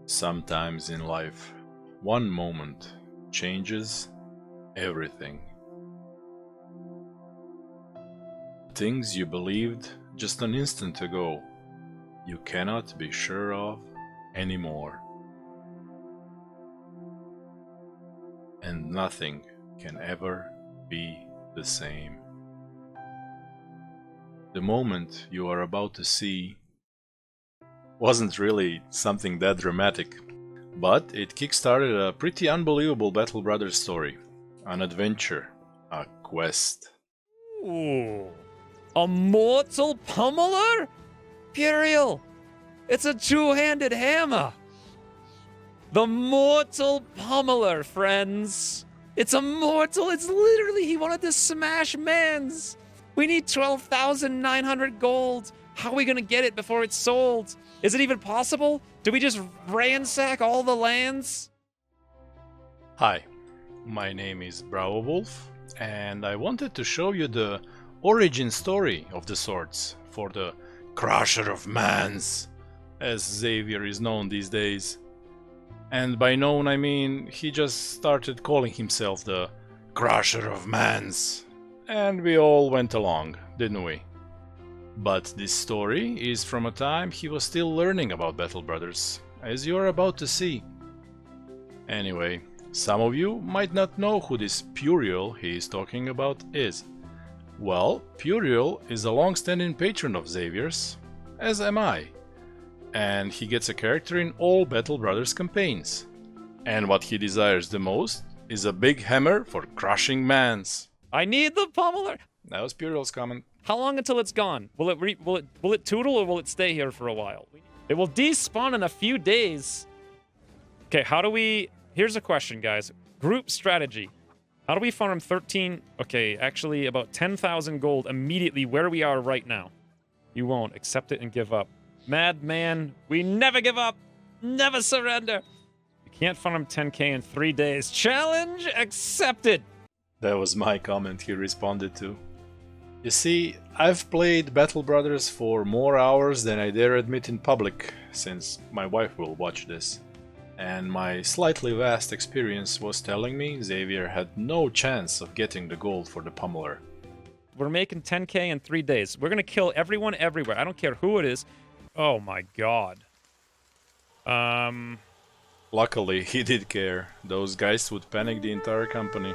Sometimes in life, one moment changes everything. Things you believed just an instant ago, you cannot be sure of anymore. And nothing can ever be the same. The moment you are about to see wasn't really something that dramatic, but it kickstarted a pretty unbelievable Battle Brothers story, an adventure, a quest. Ooh. A mortal pummeler? Puriel! It's a two-handed hammer! The mortal pummeler, friends! It's a mortal, it's literally, he wanted to smash mans! We need 12,900 gold! How are we gonna get it before it's sold? Is it even possible? Do we just ransack all the lands? Hi, my name is Bravowulf, and I wanted to show you the origin story of the swords for the Crusher of Mans, as Xavier is known these days. And by known I mean he just started calling himself the Crusher of Mans, and we all went along, didn't we? But this story is from a time he was still learning about Battle Brothers, as you're about to see. Anyway, some of you might not know who this Puriel he is talking about is. Well, Puriel is a long-standing patron of Xavier's, as am I, and he gets a character in all Battle Brothers campaigns. And what he desires the most is a big hammer for crushing mans. I need the pummeler! That was Puriel's comment. How long until it's gone? Will it tootle or will it stay here for a while? It will despawn in a few days. Okay, how do we... Here's a question, guys. Group strategy. How do we farm 13... Okay, actually about 10,000 gold immediately where we are right now. You won't. Accept it and give up. Madman, we never give up. Never surrender. You can't farm 10k in 3 days. Challenge accepted. That was my comment he responded to. You see, I've played Battle Brothers for more hours than I dare admit in public, since my wife will watch this. And my slightly vast experience was telling me Xavier had no chance of getting the gold for the Pummeler. We're making 10k in 3 days. We're gonna kill everyone everywhere. I don't care who it is. Oh my god. Luckily, he did care. Those guys would panic the entire company.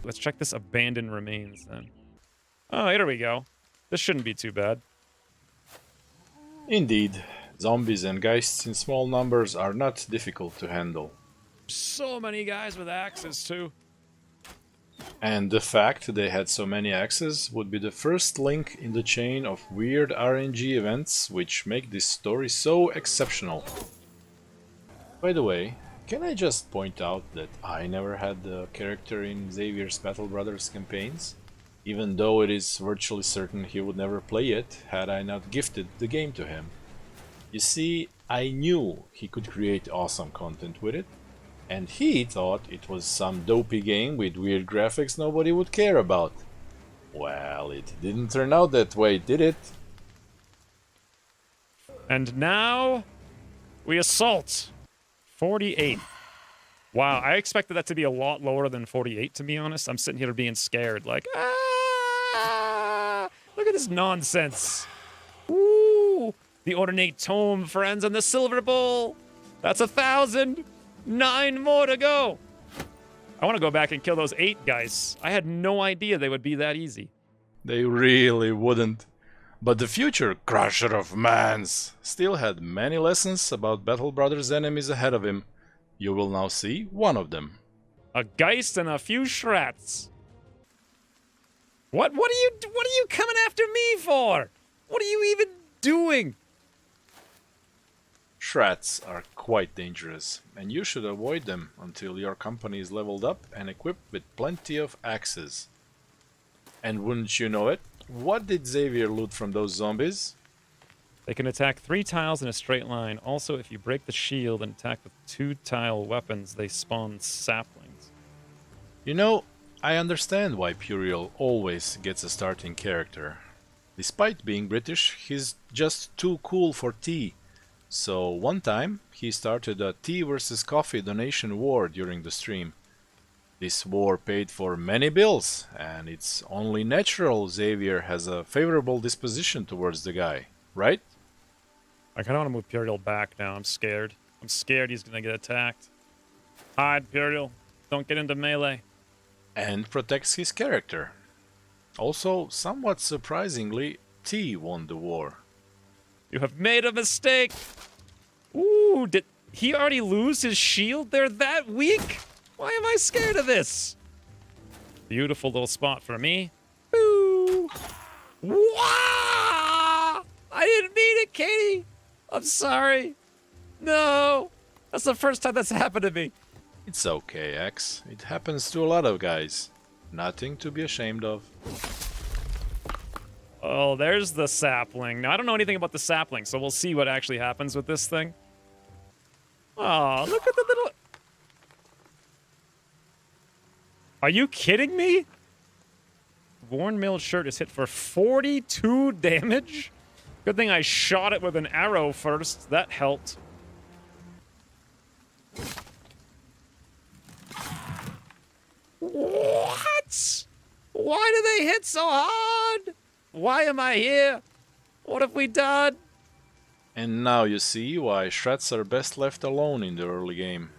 Let's check this abandoned remains then. Oh, here we go. This shouldn't be too bad. Indeed, zombies and geists in small numbers are not difficult to handle. So many guys with axes too. And the fact they had so many axes would be the first link in the chain of weird RNG events which make this story so exceptional. By the way, can I just point out that I never had the character in Xavier's Battle Brothers campaigns? Even though it is virtually certain he would never play it had I not gifted the game to him. You see, I knew he could create awesome content with it, and he thought it was some dopey game with weird graphics nobody would care about. Well, it didn't turn out that way, did it? And now we assault. 48. Wow, I expected that to be a lot lower than 48, to be honest. I'm sitting here being scared, like, ah! Look at this nonsense. Ooh, the ornate tome, friends, and the silver bowl. That's 1,000. 9 more to go. I want to go back and kill those 8 guys. I had no idea they would be that easy. They really wouldn't. But the future Crusher of Mans still had many lessons about Battle Brothers enemies ahead of him. You will now see one of them. A Geist and a few Shrats. What are you coming after me for? What are you even doing? Shrats are quite dangerous, and you should avoid them until your company is leveled up and equipped with plenty of axes. And wouldn't you know it, what did Xavier loot from those zombies? They can attack 3 tiles in a straight line. Also, if you break the shield and attack with 2-tile weapons, they spawn saplings. You know, I understand why Puriel always gets a starting character. Despite being British, he's just too cool for tea. So one time he started a tea versus coffee donation war during the stream. This war paid for many bills, and it's only natural Xavier has a favorable disposition towards the guy, right? I kind of want to move Puriel back now. I'm scared. I'm scared he's going to get attacked. Hide, Puriel. Don't get into melee. And protects his character. Also, somewhat surprisingly, T won the war. You have made a mistake. Ooh, did he already lose his shield? They're that weak? Why am I scared of this? Beautiful little spot for me. Boo! Wah! I didn't mean it, Katie. I'm sorry. No. That's the first time that's happened to me. It's okay, X. It happens to a lot of guys. Nothing to be ashamed of. Oh, there's the sapling. Now, I don't know anything about the sapling, so we'll see what actually happens with this thing. Oh, look at the little... Are you kidding me? Worn milled shirt is hit for 42 damage? Good thing I shot it with an arrow first. That helped. What? Why do they hit so hard? Why am I here? What have we done? And now you see why shreds are best left alone in the early game.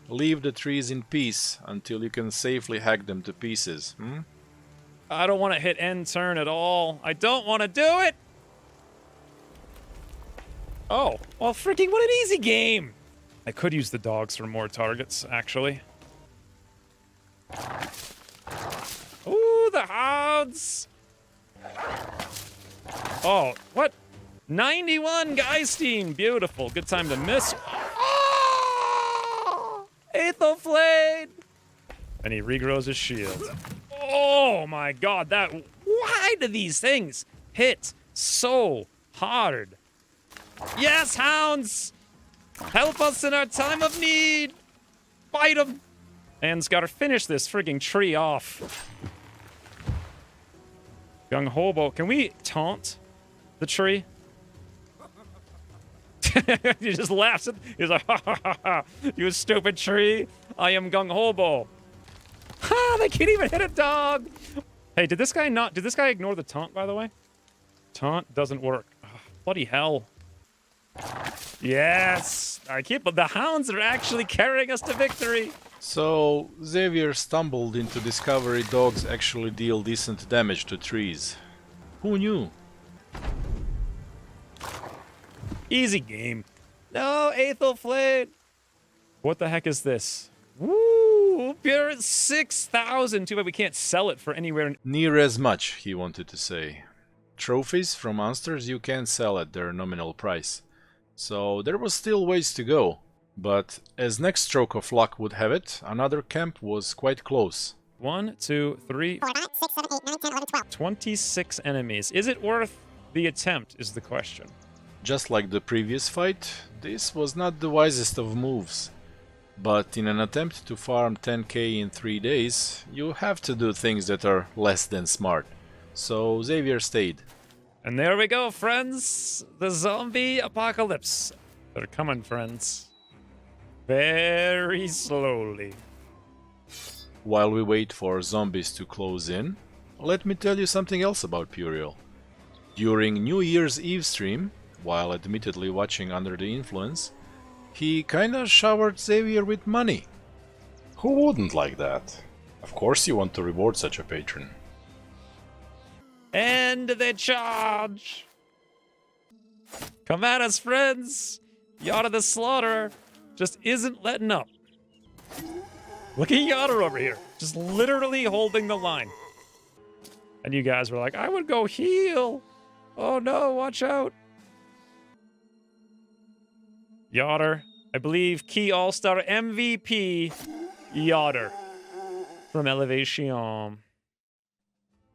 Leave the trees in peace until you can safely hack them to pieces, I don't want to hit end turn at all. I don't want to do it! Oh, well freaking what an easy game! I could use the dogs for more targets, actually. Ooh, the hounds! Oh, what? 91 Geistine! Beautiful. Good time to miss. Oh! Aethelflame! And he regrows his shield. Oh my god, that... Why do these things hit so hard? Yes, hounds! Help us in our time of need! Fight them! And gotta finish this frigging tree off. Young hobo, can we taunt the tree? He just laughs at. He's like, ha ha ha ha! You stupid tree! I am Gung Hobo. Ha! They can't even hit a dog. Hey, did this guy not? Did this guy ignore the taunt? By the way, taunt doesn't work. Oh, bloody hell! Yes, I keep. The hounds are actually carrying us to victory. So, Xavier stumbled into discovery dogs actually deal decent damage to trees. Who knew? Easy game. No, Aethelflame. What the heck is this? Woo! Pure 6,000. Too bad we can't sell it for anywhere. Near as much, he wanted to say. Trophies from monsters you can't sell at their nominal price. So there was still ways to go. But as next stroke of luck would have it, another camp was quite close. 1, 2, 3, 4, 5, 6, 7, 8, 9, 10, 11, 12. 26 enemies. Is it worth the attempt, is the question. Just like the previous fight, this was not the wisest of moves. But in an attempt to farm 10k in 3 days, you have to do things that are less than smart. So Xavier stayed. And there we go, friends! The zombie apocalypse. They're coming, friends. Very slowly. While we wait for zombies to close in, let me tell you something else about Puriel. During New Year's Eve stream, while admittedly watching under the influence, he kinda showered Xavier with money. Who wouldn't like that? Of course you want to reward such a patron. And they charge! Come at us, friends! Yoda the Slaughterer just isn't letting up. Look at Yoda over here, just literally holding the line. And you guys were like, I would go heal! Oh no, watch out! Yoder, I believe key all-star MVP, Yoder from Elevation.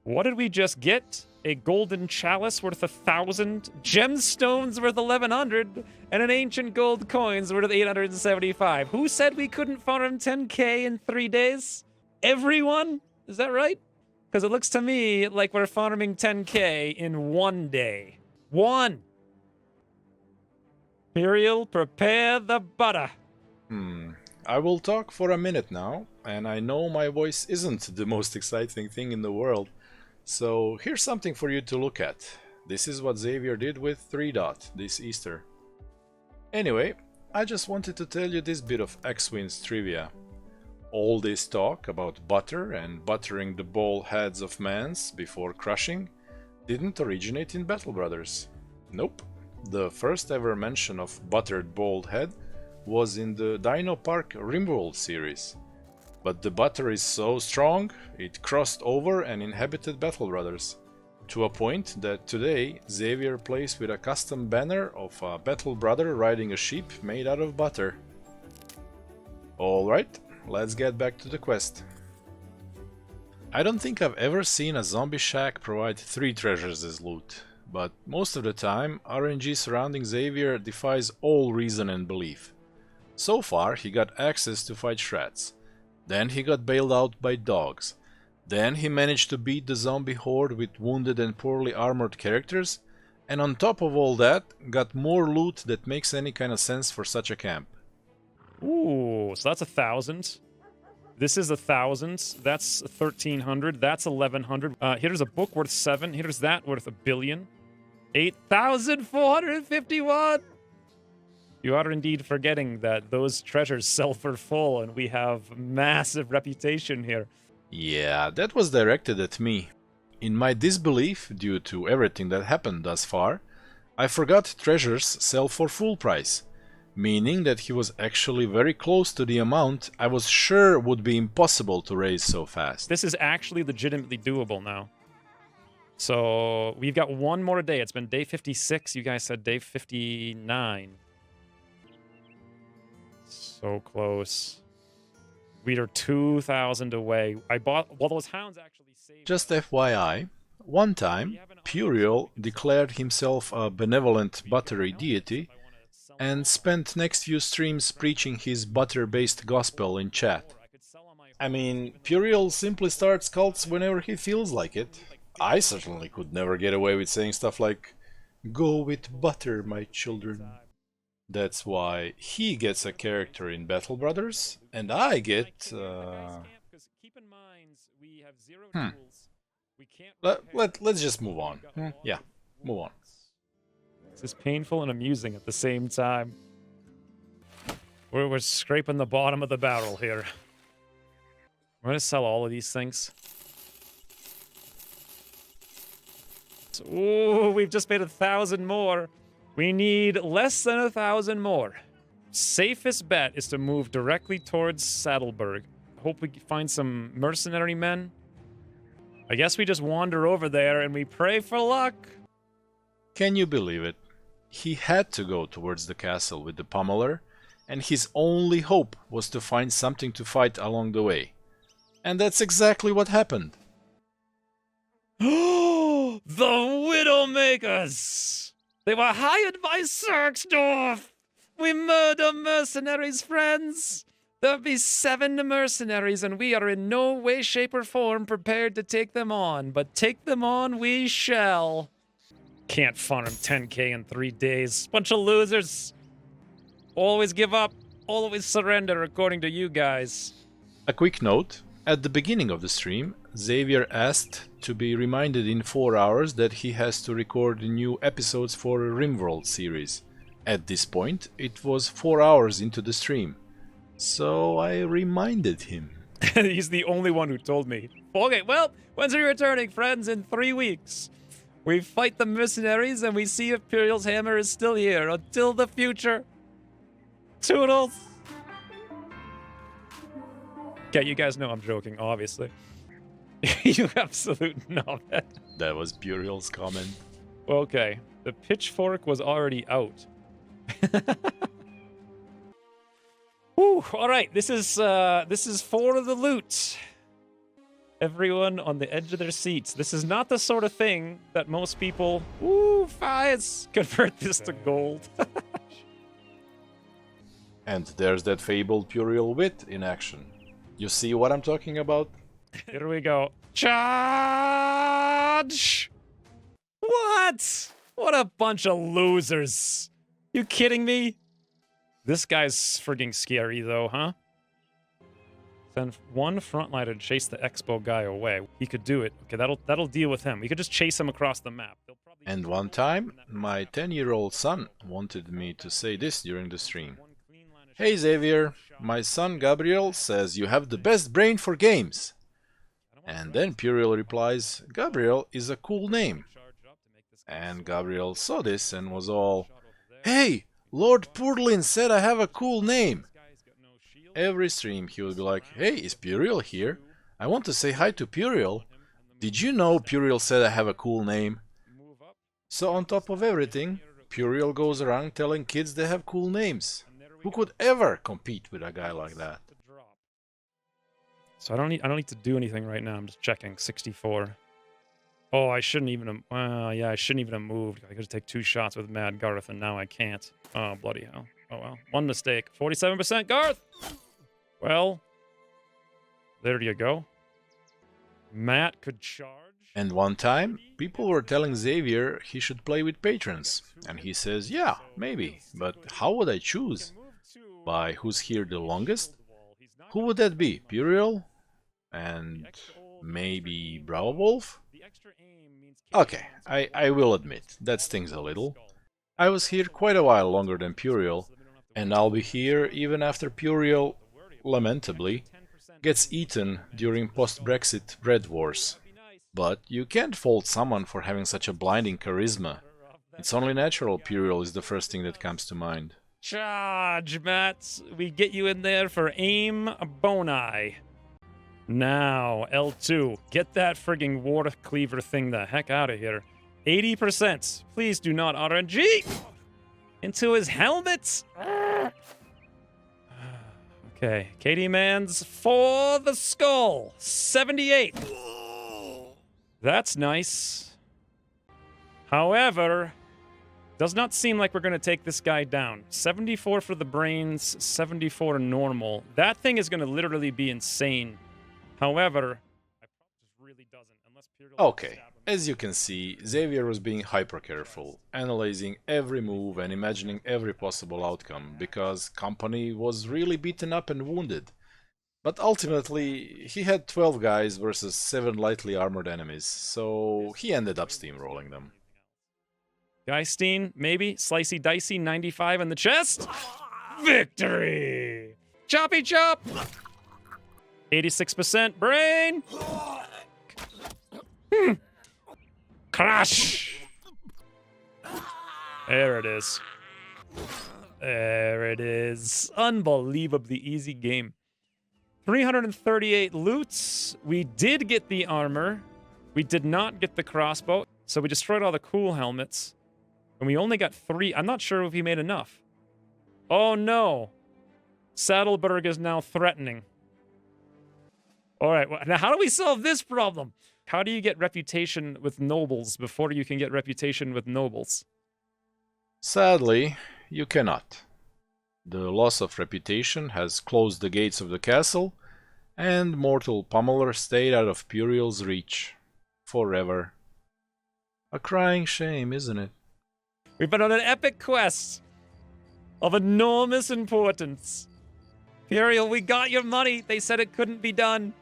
What did we just get? A golden chalice worth 1,000, gemstones worth 1,100, and an ancient gold coins worth 875. Who said we couldn't farm 10k in 3 days? Everyone? Is that right? Because it looks to me like we're farming 10k in 1 day. One! Imperial, prepare the butter. I will talk for a minute now, and I know my voice isn't the most exciting thing in the world, so here's something for you to look at. This is what Xavier did with 3 Dot this Easter. Anyway, I just wanted to tell you this bit of Xwynns trivia. All this talk about butter and buttering the bald heads of mans before crushing didn't originate in Battle Brothers. Nope. The first ever mention of buttered bald head was in the Dino Park Rimworld series. But the butter is so strong, it crossed over and inhabited Battle Brothers. To a point that today Xavier plays with a custom banner of a Battle Brother riding a sheep made out of butter. Alright, let's get back to the quest. I don't think I've ever seen a zombie shack provide 3 treasures as loot, but most of the time RNG surrounding Xavier defies all reason and belief. So far he got access to fight shreds, then he got bailed out by dogs, then he managed to beat the zombie horde with wounded and poorly armored characters, and on top of all that, got more loot that makes any kind of sense for such a camp. Ooh, so that's 1,000. This is 1,000. That's 1,300. That's 1,100. Here's a book worth 7. Here's that worth 1 billion. 8,451. You are indeed forgetting that those treasures sell for full, and we have massive reputation here. Yeah, that was directed at me. In my disbelief, due to everything that happened thus far, I forgot treasures sell for full price, meaning that he was actually very close to the amount I was sure would be impossible to raise so fast. This is actually legitimately doable now. So we've got one more day. It's been day 56. You guys said day 59. So close. We are 2,000 away. I bought... Well, those hounds actually saved... Just FYI, one time, Puriel declared himself a benevolent buttery deity and spent next few streams preaching his butter-based gospel in chat. I mean, Puriel simply starts cults whenever he feels like it. I certainly could never get away with saying stuff like, "Go with butter, my children." That's why he gets a character in Battle Brothers, and I get... Let's just move on. Yeah, move on. This is painful and amusing at the same time. We're scraping the bottom of the barrel here. We're gonna sell all of these things. Ooh, we've just made 1,000 more. We need less than 1,000 more. Safest bet is to move directly towards Saddleburg. Hope we find some mercenary men. I guess we just wander over there and we pray for luck. Can you believe it? He had to go towards the castle with the Pummeler, and his only hope was to find something to fight along the way. And that's exactly what happened. The Widowmakers! They were hired by Zergsdorf! We murder mercenaries, friends! There'll be 7 mercenaries, and we are in no way, shape, or form prepared to take them on. But take them on we shall. Can't farm 10k in 3 days. Bunch of losers. Always give up. Always surrender, according to you guys. A quick note. At the beginning of the stream, Xavier asked to be reminded in 4 hours that he has to record new episodes for a Rimworld series. At this point, it was 4 hours into the stream. So I reminded him. He's the only one who told me. Okay, well, when's he returning, friends? In 3 weeks. We fight the mercenaries and we see if Puriel's hammer is still here. Until the future. Toodles! Okay, you guys know I'm joking, obviously. You absolute knobhead. That was Puriel's comment. Okay, the pitchfork was already out. Whew, all right, this is for the loot. Everyone on the edge of their seats. This is not the sort of thing that most people, fires, convert this to gold. And there's that fabled Puriel wit in action. You see what I'm talking about? Here we go. Charge! What? What a bunch of losers. You kidding me? This guy's frigging scary, though, huh? Send one frontliner to chase the Expo guy away. He could do it. Okay, that'll deal with him. We could just chase him across the map. And one time, my 10-year-old son wanted me to say this during the stream. Hey Xavier, my son Gabriel says you have the best brain for games. And then Puriel replies, Gabriel is a cool name. And Gabriel saw this and was all, hey, Lord Purlin said I have a cool name. Every stream he would be like, hey, is Puriel here? I want to say hi to Puriel. Did you know Puriel said I have a cool name? So on top of everything, Puriel goes around telling kids they have cool names. Who could ever compete with a guy like that? So I don't need to do anything right now. I'm just checking. 64. Oh, I shouldn't even have... yeah, I shouldn't even have moved. I could take 2 shots with Mad Garth, and now I can't. Oh, bloody hell. Oh, well. One mistake. 47% Garth! Well, there you go. Matt could charge. And one time, people were telling Xavier he should play with patrons. And he says, yeah, maybe. But how would I choose? By who's here the longest? Who would that be? Puriel? And maybe Bravowulf? Okay, I will admit, that stings a little. I was here quite a while longer than Puriel, and I'll be here even after Puriel, lamentably, gets eaten during post-Brexit bread wars. But you can't fault someone for having such a blinding charisma. It's only natural Puriel is the first thing that comes to mind. Charge, Matt! We get you in there for aim boni. Now, L2, get that frigging water cleaver thing the heck out of here. 80%. Please do not RNG into his helmet. Okay, Katie Mans for the skull. 78. That's nice. However, does not seem like we're going to take this guy down. 74 for the brains, 74 normal. That thing is going to literally be insane. However, it just really doesn't. Okay, as you can see, Xavier was being hyper careful, analyzing every move and imagining every possible outcome, because company was really beaten up and wounded. But ultimately, he had 12 guys versus 7 lightly armored enemies, so he ended up steamrolling them. Geisteen, maybe. Slicey Dicey, 95 in the chest. Victory! Choppy chop! 86% brain! Crash! There it is. There it is. Unbelievably easy game. 338 loots. We did get the armor. We did not get the crossbow. So we destroyed all the cool helmets. And we only got 3. I'm not sure if we made enough. Oh no. Saddleberg is now threatening. Alright, well, now how do we solve this problem? How do you get reputation with nobles before you can get reputation with nobles? Sadly, you cannot. The loss of reputation has closed the gates of the castle, and mortal Pummeler stayed out of Puriel's reach. Forever. A crying shame, isn't it? We've been on an epic quest of enormous importance. Puriel, we got your money. They said it couldn't be done.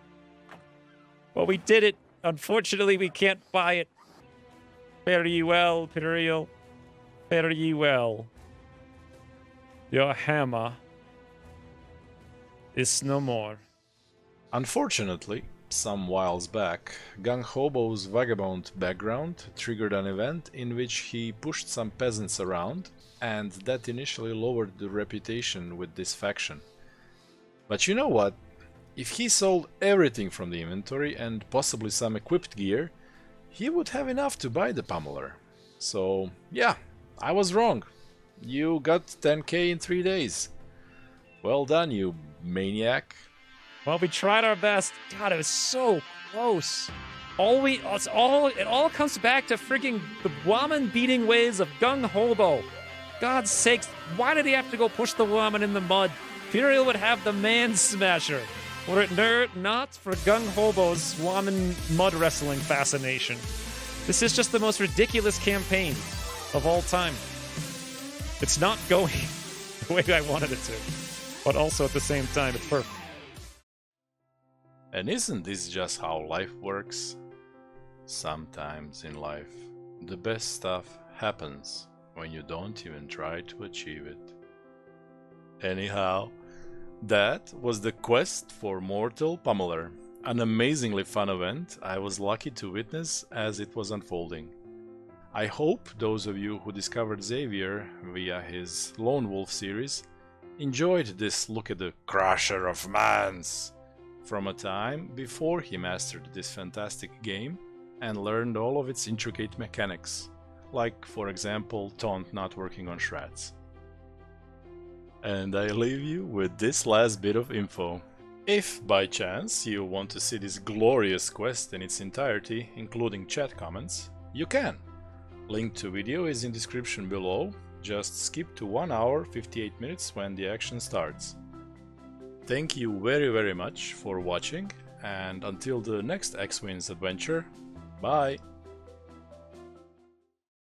Well, we did it. Unfortunately, we can't buy it. Fare ye well, Puriel. Fare ye well. Your hammer is no more. Unfortunately, some whiles back, Gung Hobo's vagabond background triggered an event in which he pushed some peasants around, and that initially lowered the reputation with this faction. But you know what? If he sold everything from the inventory and possibly some equipped gear, he would have enough to buy the Pummeler. So, yeah, I was wrong. You got 10k in 3 days. Well done, you maniac. Well, we tried our best. God, it was so close. It all comes back to freaking the woman-beating ways of Gung Hobo. God's sakes, why did he have to go push the woman in the mud? Puriel would have the man smasher. Were it not for Gung Hobo's woman mud wrestling fascination. This is just the most ridiculous campaign of all time. It's not going the way I wanted it to. But also at the same time, it's perfect. And isn't this just how life works? Sometimes in life, the best stuff happens when you don't even try to achieve it. Anyhow, that was the quest for Mortal Pummeler, an amazingly fun event I was lucky to witness as it was unfolding. I hope those of you who discovered Xavier via his Lone Wolf series enjoyed this look at the Crusher of Mans from a time before he mastered this fantastic game and learned all of its intricate mechanics, like for example taunt not working on shreds. And I leave you with this last bit of info. If by chance you want to see this glorious quest in its entirety, including chat comments, you can. Link to video is in description below, just skip to 1 hour 58 minutes when the action starts. Thank you very much for watching, and until the next Xwynns adventure, bye!